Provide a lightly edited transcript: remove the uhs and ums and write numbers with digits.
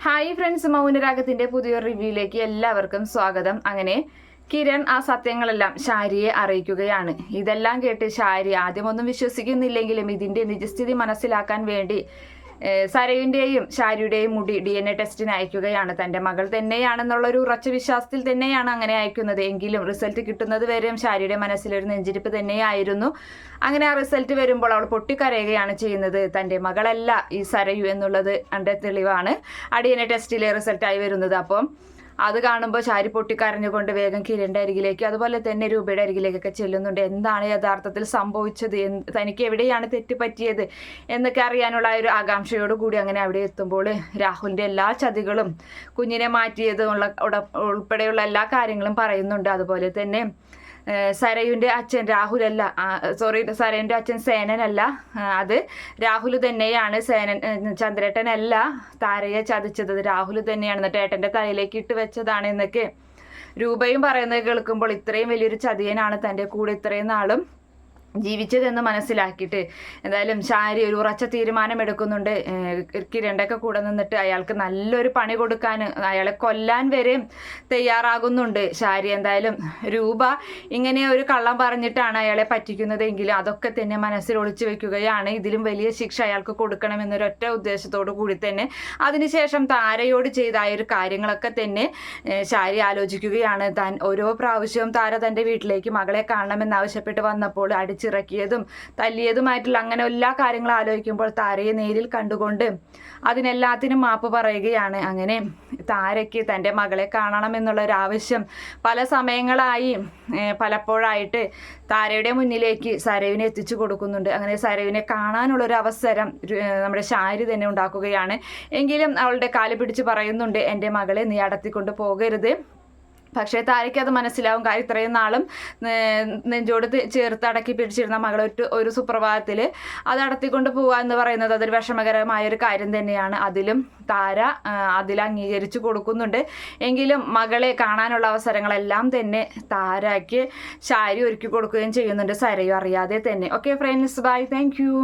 Hi friends, മൗനരാഗത്തിന്റെ പുതിയൊരു റിവ്യൂയിലേക്ക് എല്ലാവർക്കും സ്വാഗതം. അങ്ങനെ കിരൺ ആ സത്യങ്ങളെല്ലാം ഷാരിയെ അറിയിക്കുകയാണ്. ഇതെല്ലാം കേട്ട് ഷാരി ആദ്യമൊന്നും വിശ്വസിക്കുന്നില്ലെങ്കിലും ഇതിന്റെ നിജസ്ഥിതി മനസ്സിലാക്കാൻ വേണ്ടി സരയുടെയും ഷാരിയുടെയും മുടി DNA ടെസ്റ്റിന് അയക്കുകയാണ്. തന്റെ മകൾ തന്നെയാണെന്നുള്ളൊരു ഉറച്ച വിശ്വാസത്തിൽ തന്നെയാണ് അങ്ങനെ അയക്കുന്നത്. എങ്കിലും റിസൾട്ട് കിട്ടുന്നത് വരെയും ഷാരിയുടെ മനസ്സിലൊരു നെഞ്ചിരിപ്പ് തന്നെയായിരുന്നു. അങ്ങനെ ആ റിസൾട്ട് വരുമ്പോൾ അവൾ പൊട്ടിക്കരയുകയാണ് ചെയ്യുന്നത്. തന്റെ മകളല്ല ഈ സരയു എന്നുള്ളത് അതിന്റെ തെളിവാണ് ആ DNA ടെസ്റ്റിലെ റിസൾട്ടായി വരുന്നത്. അപ്പം അത് കാണുമ്പോൾ ഷാരി പൊട്ടിക്കരഞ്ഞുകൊണ്ട് വേഗം കിരണിന്റെ അരികിലേക്ക് അതുപോലെ തന്നെ രൂപയുടെ അരികിലേക്കൊക്കെ ചെല്ലുന്നുണ്ട്. എന്താണ് യഥാർത്ഥത്തിൽ സംഭവിച്ചത്, തനിക്ക് എവിടെയാണ് തെറ്റ് പറ്റിയത് എന്നൊക്കെ അറിയാനുള്ള ഒരു ആകാംക്ഷയോട് കൂടി അങ്ങനെ അവിടെ എത്തുമ്പോൾ രാഹുലിന്റെ എല്ലാ ചതികളും, കുഞ്ഞിനെ മാറ്റിയത് ഉൾപ്പെടെയുള്ള എല്ലാ കാര്യങ്ങളും പറയുന്നുണ്ട്. അതുപോലെ തന്നെ സരയുന്റെ അച്ഛൻ രാഹുലല്ല, സരയുന്റെ അച്ഛൻ സേനനല്ല, അത് രാഹുൽ തന്നെയാണ്. ചന്ദ്രേട്ടനല്ല താരയെ ചതിച്ചത്, രാഹുൽ തന്നെയാണ്. എന്നിട്ട് ഏട്ടന്റെ തലയിലേക്ക് ഇട്ട് വെച്ചതാണ് എന്നൊക്കെ രൂപയും പറയുന്നത് കേൾക്കുമ്പോൾ ഇത്രയും വലിയൊരു ചതിയനാണ് തൻ്റെ കൂടെ ഇത്രയും നാളും ജീവിച്ചതെന്ന് മനസ്സിലാക്കിയിട്ട് എന്തായാലും ഷാരി ഒരു ഉറച്ച തീരുമാനം എടുക്കുന്നുണ്ട്. കിരണിന്റെ ഒക്കെ കൂടെ നിന്നിട്ട് അയാൾക്ക് നല്ലൊരു പണി കൊടുക്കാൻ, അയാളെ കൊല്ലാൻ വരെ തയ്യാറാകുന്നുണ്ട് ഷാരി. എന്തായാലും രൂപ ഇങ്ങനെ ഒരു കള്ളം പറഞ്ഞിട്ടാണ് അയാളെ പറ്റിക്കുന്നതെങ്കിലും അതൊക്കെ തന്നെ മനസ്സിൽ ഒളിച്ചു വെക്കുകയാണ്. ഇതിലും വലിയ ശിക്ഷ അയാൾക്ക് കൊടുക്കണമെന്നൊരൊറ്റ ഉദ്ദേശത്തോടു കൂടി തന്നെ അതിനുശേഷം താരയോട് ചെയ്ത ആ ഒരു കാര്യങ്ങളൊക്കെ തന്നെ ഷാരി ആലോചിക്കുകയാണ്. താൻ ഓരോ പ്രാവശ്യവും താര തൻ്റെ വീട്ടിലേക്ക് മകളെ കാണണമെന്നാവശ്യപ്പെട്ട് വന്നപ്പോൾ ചിറക്കിയതും തല്ലിയതുമായിട്ടുള്ള അങ്ങനെ എല്ലാ കാര്യങ്ങളും ആലോചിക്കുമ്പോൾ താരയെ നേരിൽ കണ്ടുകൊണ്ട് അതിനെല്ലാത്തിനും മാപ്പ് പറയുകയാണ്. അങ്ങനെ താരയ്ക്ക് തൻ്റെ മകളെ കാണണമെന്നുള്ള ഒരു ആവശ്യം പല സമയങ്ങളായി പലപ്പോഴായിട്ട് താരയുടെ മുന്നിലേക്ക് സരയുവിനെ എത്തിച്ചു കൊടുക്കുന്നുണ്ട്. അങ്ങനെ സരയുവിനെ കാണാനുള്ളൊരു അവസരം നമ്മുടെ ഷാരി തന്നെ ഉണ്ടാക്കുകയാണ്. എങ്കിലും അവളുടെ കാല് പിടിച്ച് പറയുന്നുണ്ട്, എൻ്റെ മകളെ നീ അടത്തിക്കൊണ്ട് പോകരുത്. പക്ഷേ താരയ്ക്ക് അത് മനസ്സിലാവും. കാര്യം ഇത്രയും നാളും നെഞ്ചോട് ചേർത്ത് അടക്കി പിടിച്ചിരുന്ന മകളെ ഒരു സുപ്രഭാതത്തിൽ അത് അടത്തിക്കൊണ്ട് പോവുക എന്ന് പറയുന്നത് അതൊരു വിഷമകരമായ ഒരു കാര്യം തന്നെയാണ്. അതിലും താര അതിൽ അംഗീകരിച്ചു കൊടുക്കുന്നുണ്ട്. എങ്കിലും മകളെ കാണാനുള്ള അവസരങ്ങളെല്ലാം തന്നെ താരയ്ക്ക് ഷാരി ഒരുക്കി കൊടുക്കുകയും ചെയ്യുന്നുണ്ട്, സരയു അറിയാതെ തന്നെ. Okay friends, bye, thank U.